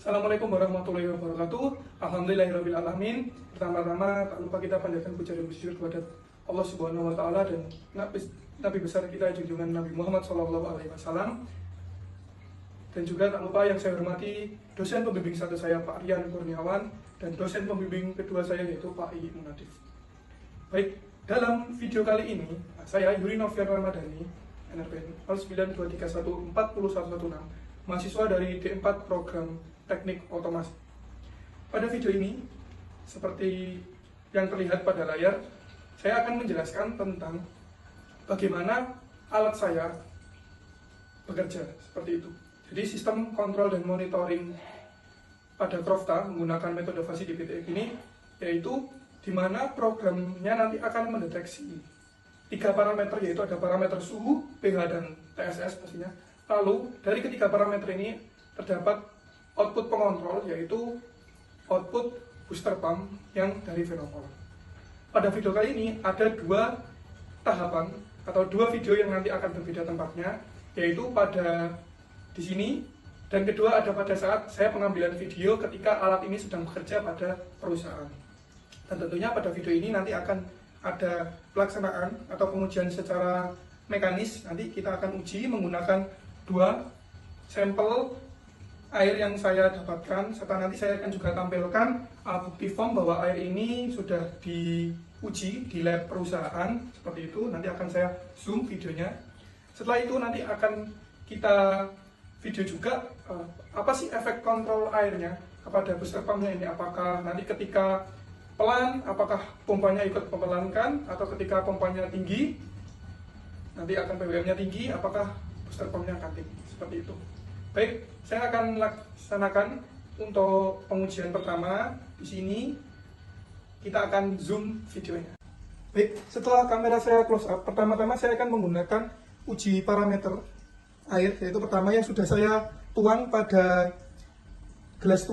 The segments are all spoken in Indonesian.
Assalamualaikum warahmatullahi wabarakatuh. Alhamdulillahirrahmanirrahim. Pertama-tama tak lupa kita panjatkan puja dan syukur kepada Allah Subhanahu wa Ta'ala dan Nabi besar kita junjungan Nabi Muhammad SAW. Dan juga tak lupa yang saya hormati dosen pembimbing satu saya Pak Rian Kurniawan dan dosen pembimbing kedua saya yaitu Pak I Munadif. Baik, dalam video kali ini saya Yuri Novian Ramadhani, NRPN 0923141116, mahasiswa dari D4 Program Teknik Otomasi. Pada video ini, seperti yang terlihat pada layar, saya akan menjelaskan tentang bagaimana alat saya bekerja seperti itu. Jadi sistem kontrol dan monitoring pada Crofta menggunakan metode fasi DPTF ini, yaitu di mana programnya nanti akan mendeteksi 3 parameter, yaitu ada parameter suhu, pH, dan TSS pastinya. Lalu dari ketiga parameter ini terdapat output pengontrol, yaitu output booster pump yang dari Venopol. Pada video kali ini ada 2 tahapan atau 2 video yang nanti akan berbeda tempatnya, yaitu pada di sini, dan kedua ada pada saat saya pengambilan video ketika alat ini sedang bekerja pada perusahaan. Dan tentunya pada video ini nanti akan ada pelaksanaan atau pengujian secara mekanis. Nanti kita akan uji menggunakan 2 sampel air yang saya dapatkan, serta nanti saya akan juga tampilkan bukti form bahwa air ini sudah diuji di lab perusahaan seperti itu. Nanti akan saya zoom videonya. Setelah itu nanti akan kita video juga apa sih efek kontrol airnya kepada booster pumpnya ini. Apakah nanti ketika pelan, apakah pompanya ikut mempelankan, atau ketika pompanya tinggi nanti akan PWM-nya tinggi, apakah booster pumpnya akan tinggi, seperti itu. Baik, saya akan laksanakan untuk pengujian pertama. Di sini kita akan zoom videonya. Baik, setelah kamera saya close up, pertama-tama saya akan menggunakan uji parameter air, yaitu pertama yang sudah saya tuang pada gelas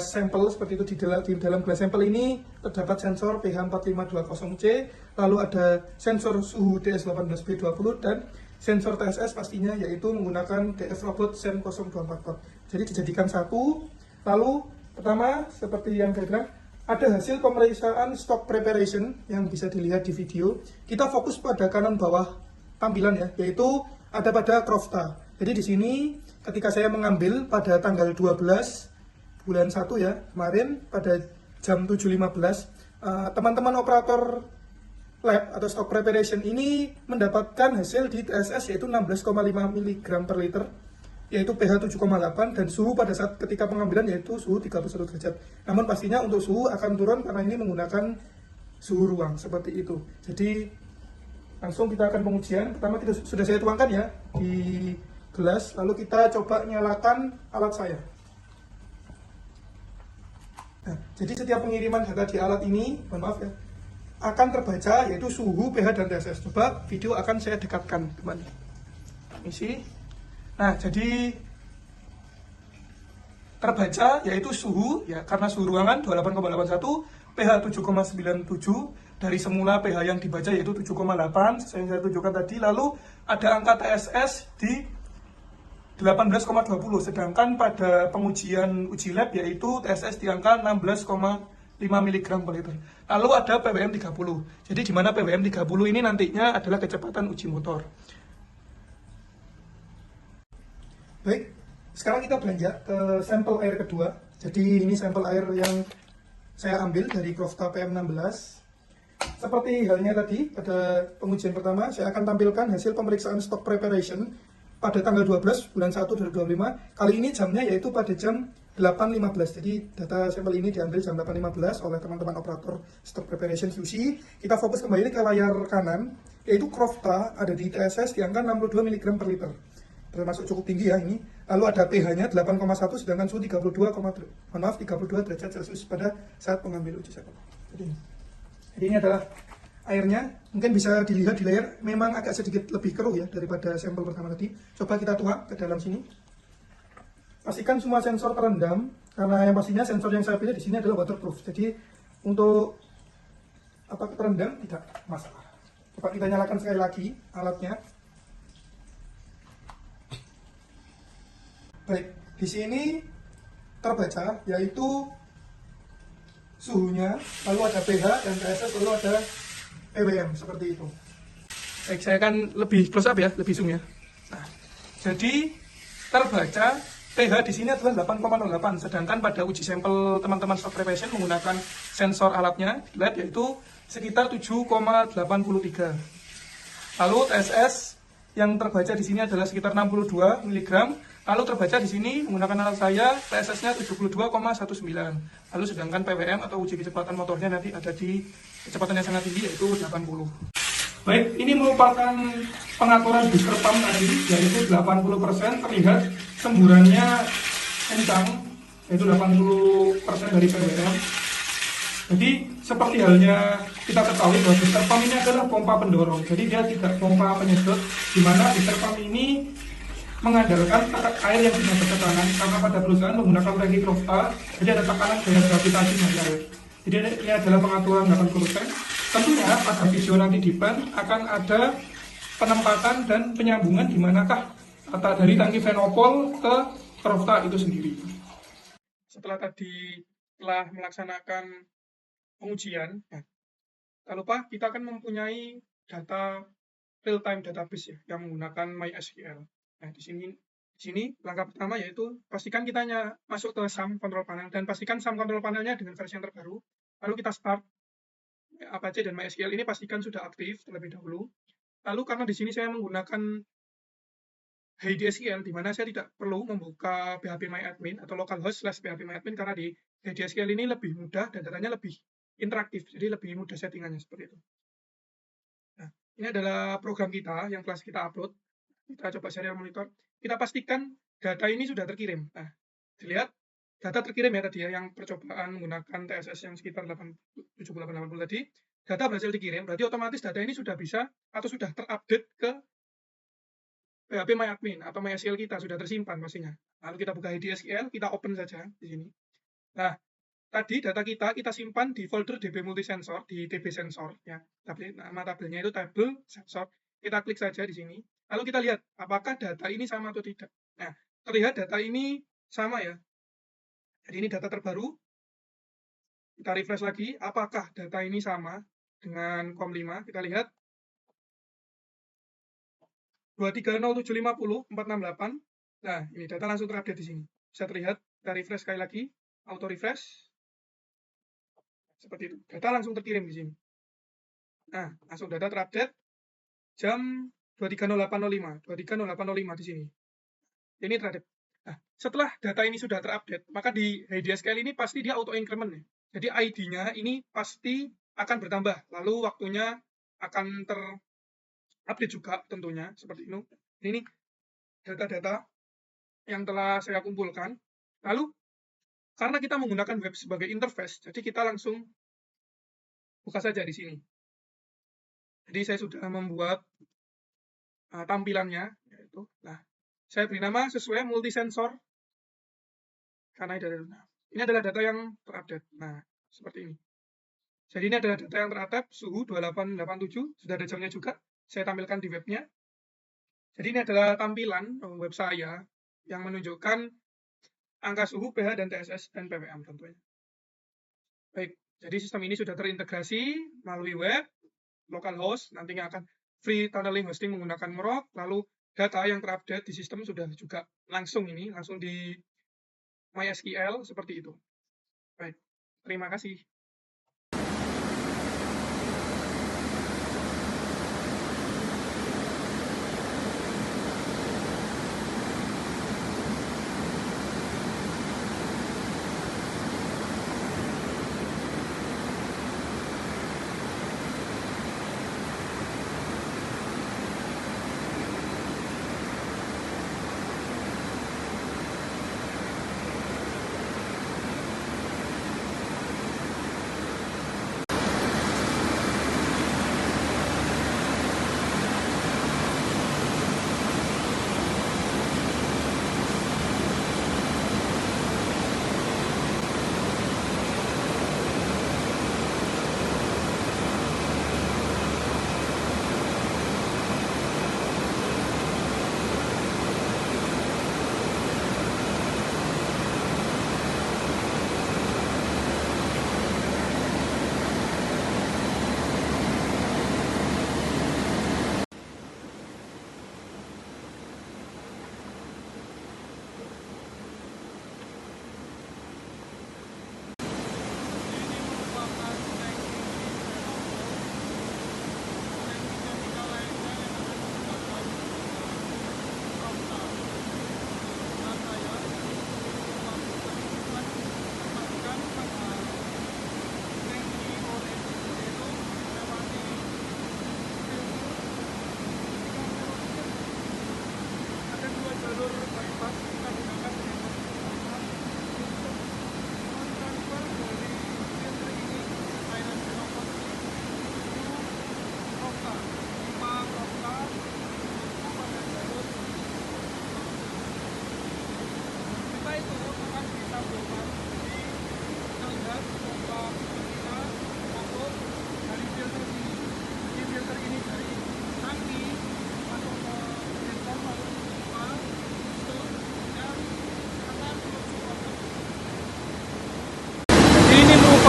sampel seperti itu. Di dalam gelas sampel ini terdapat sensor pH 4520C, lalu ada sensor suhu DS18B20 dan sensor TSS pastinya, yaitu menggunakan DF Robot SEM 0244. Jadi dijadikan satu. Lalu pertama seperti yang saya bilang, ada hasil pemeriksaan stock preparation yang bisa dilihat di video. Kita fokus pada kanan bawah tampilan ya, yaitu ada pada Crofta. Jadi di sini ketika saya mengambil pada tanggal 12 bulan 1 ya, kemarin pada jam 7.15, teman-teman operator lab atau stock preparation ini mendapatkan hasil di TSS yaitu 16,5 mg per liter, yaitu pH 7,8, dan suhu pada saat ketika pengambilan yaitu suhu 31 derajat. Namun pastinya untuk suhu akan turun karena ini menggunakan suhu ruang seperti itu. Jadi langsung kita akan pengujian. Pertama sudah saya tuangkan ya di gelas, lalu kita coba nyalakan alat saya. Nah, jadi setiap pengiriman data di alat ini, mohon maaf ya, akan terbaca yaitu suhu, pH, dan TSS. Coba video akan saya dekatkan kembali. Isi. Nah, jadi terbaca yaitu suhu ya, karena suhu ruangan 28,81, pH 7,97, dari semula pH yang dibaca yaitu 7,8 saya tunjukkan tadi. Lalu ada angka TSS di 18,20, sedangkan pada pengujian uji lab yaitu TSS di angka 16,5 mg per liter. Lalu ada PWM 30. Jadi di mana PWM 30 ini nantinya adalah kecepatan uji motor. Baik, sekarang kita beranjak ke sampel air kedua. Jadi ini sampel air yang saya ambil dari Crofta PM16. Seperti halnya tadi pada pengujian pertama, saya akan tampilkan hasil pemeriksaan stock preparation pada tanggal 12 bulan 1 2025. Kali ini jamnya yaitu pada jam 8.15. Jadi data sampel ini diambil jam 8.15 oleh teman-teman operator stock preparation QC. Kita fokus kembali ke layar kanan, yaitu Crofta ada di TSS di angka 62 mg per liter. Termasuk cukup tinggi ya ini. Lalu ada pH-nya 8,1, sedangkan suhu 32 derajat Celcius pada saat pengambil uji sampel. Jadi ini adalah airnya. Mungkin bisa dilihat di layar, memang agak sedikit lebih keruh ya daripada sampel pertama tadi. Coba kita tuang ke dalam sini. Pastikan semua sensor terendam, karena yang pastinya sensor yang saya pilih di sini adalah waterproof. Jadi untuk terendam tidak masalah. Coba kita nyalakan sekali lagi alatnya. Baik, di sini terbaca, yaitu suhunya, lalu ada pH, dan TSS, lalu ada ppm, seperti itu. Baik, saya akan lebih close up ya, lebih zoom ya. Nah, jadi terbaca pH di sini adalah 8,08, sedangkan pada uji sampel teman-teman stock preparation menggunakan sensor alatnya lab yaitu sekitar 7,83. Lalu TSS yang terbaca di sini adalah sekitar 62 mg. Lalu terbaca di sini menggunakan alat saya TSS-nya 72,19. Lalu sedangkan ppm atau uji kecepatan motornya nanti ada di kecepatan yang sangat tinggi yaitu 80. Baik, ini merupakan pengaturan booster pump tadi, yaitu 80% terlihat semburannya kencang, yaitu 80% dari ppm. Jadi seperti halnya kita ketahui bahwa booster pump ini adalah pompa pendorong, jadi dia tidak pompa penyedot, di mana booster pump ini mengandalkan air yang tidak bertekanan karena pada perusahaan menggunakan teknik Rofta, jadi ada tekanan gaya gravitasi pada air. Jadi ini adalah pengaturan 80%. Tentunya pada video nanti di ban akan ada penempatan dan penyambungan di manakah dari tangki Venopol ke Rofta itu sendiri. Setelah melaksanakan pengujian, tak lupa kita akan mempunyai data real-time database ya, yang menggunakan MySQL. Nah, di sini langkah pertama yaitu pastikan kita masuk ke SAM control panel dan pastikan SAM control panelnya dengan versi yang terbaru. Lalu kita start Apache dan MySQL ini pastikan sudah aktif terlebih dahulu. Lalu karena di sini saya menggunakan HeyDSQL, di mana saya tidak perlu membuka phpMyAdmin atau localhost/phpMyAdmin karena di HeyDSQL ini lebih mudah dan datanya lebih interaktif, jadi lebih mudah settingannya seperti itu. Nah, ini adalah program kita yang telah kita upload. Kita coba serial monitor. Kita pastikan data ini sudah terkirim. Nah, dilihat data terkirim ya tadi ya, yang percobaan menggunakan TSS yang sekitar 78-80 tadi, data berhasil dikirim, berarti otomatis data ini sudah bisa atau sudah terupdate ke phpMyAdmin atau MySQL kita, sudah tersimpan pastinya. Lalu kita buka HeyDSQL, kita open saja di sini. Nah, tadi data kita simpan di folder DB Multisensor, di DB Sensor, ya. Nama tabelnya itu tabel sensor. Kita klik saja di sini. Lalu kita lihat apakah data ini sama atau tidak. Nah, terlihat data ini sama ya. Jadi ini data terbaru. Kita refresh lagi, apakah data ini sama dengan COM5. Kita lihat 230750468. Nah, ini data langsung terupdate di sini. Bisa terlihat, kita refresh sekali lagi, auto refresh. Seperti itu. Data langsung terkirim di sini. Nah, langsung data terupdate jam 23.08.05. 23.08.05 di sini. Ini terupdate. Nah, setelah data ini sudah terupdate, maka di HeyDSQL ini pasti dia auto increment ya. Jadi ID-nya ini pasti akan bertambah. Lalu waktunya akan terupdate juga tentunya seperti itu. Ini data-data yang telah saya kumpulkan. Lalu karena kita menggunakan web sebagai interface, jadi kita langsung buka saja di sini. Jadi saya sudah membuat tampilannya, yaitu, nah, saya beri nama sesuai multisensor karena ini adalah data yang terupdate. Nah, seperti ini. Jadi ini adalah data yang terupdate, suhu 2887, sudah ada jamnya juga. Saya tampilkan di webnya. Jadi ini adalah tampilan web saya yang menunjukkan angka suhu, pH, dan TSS, dan ppm tentunya. Baik, jadi sistem ini sudah terintegrasi melalui web, localhost, nantinya akan free tunneling hosting menggunakan Merok, lalu data yang terupdate di sistem sudah juga langsung di MySQL seperti itu. Baik, terima kasih.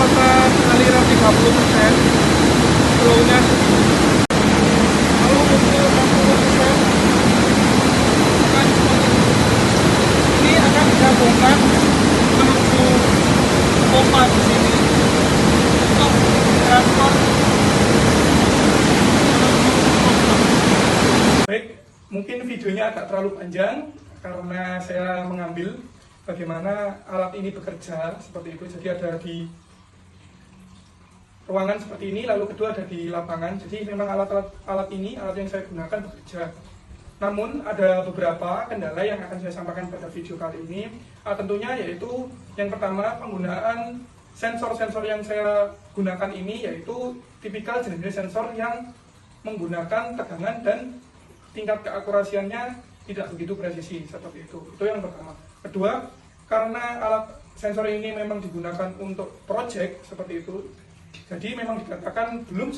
kecepatan aliran 30%, flow-nya kalau untuk 60% akan ini akan digabungkan menuju pompa di sini untuk transfer menuju pompa. Baik, mungkin videonya agak terlalu panjang karena saya mengambil bagaimana alat ini bekerja seperti itu. Jadi ada di ruangan seperti ini, lalu kedua ada di lapangan. Jadi memang alat ini, alat yang saya gunakan bekerja. Namun ada beberapa kendala yang akan saya sampaikan pada video kali ini. Tentunya yaitu yang pertama, penggunaan sensor-sensor yang saya gunakan ini yaitu tipikal jenis sensor yang menggunakan tegangan dan tingkat keakurasiannya tidak begitu presisi seperti itu. Itu yang pertama. Kedua, karena alat sensor ini memang digunakan untuk project seperti itu, jadi memang dikatakan belum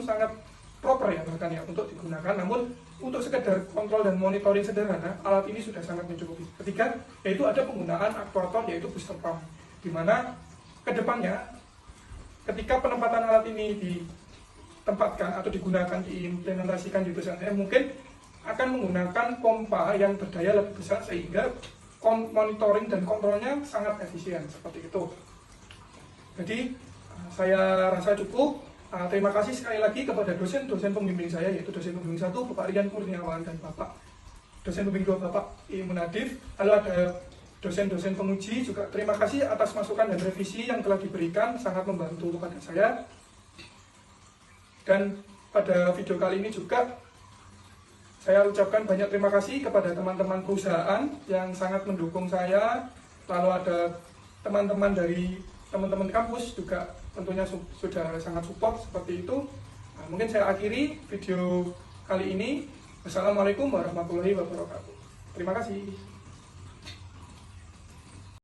sangat proper ya bahkan ya untuk digunakan. Namun untuk sekedar kontrol dan monitoring sederhana, alat ini sudah sangat mencukupi. Ketiga, yaitu ada penggunaan aktuator yaitu booster pump, di mana kedepannya ketika penempatan alat ini ditempatkan atau digunakan, diimplementasikan di perusahaan saya, mungkin akan menggunakan pompa yang berdaya lebih besar sehingga monitoring dan kontrolnya sangat efisien seperti itu. Jadi saya rasa cukup. Terima kasih sekali lagi kepada dosen-dosen pembimbing saya, yaitu dosen pembimbing 1 Bapak Rian Kurniawan dan Bapak dosen pembimbing 2 Bapak Imunadif. Lalu ada dosen-dosen penguji juga. Terima kasih atas masukan dan revisi yang telah diberikan, sangat membantu kepada saya. Dan pada video kali ini juga saya ucapkan banyak terima kasih kepada teman-teman perusahaan yang sangat mendukung saya. Lalu ada teman-teman dari teman-teman kampus juga tentunya sudah sangat support seperti itu. Mungkin saya akhiri video kali ini. Wassalamualaikum warahmatullahi wabarakatuh. Terima kasih.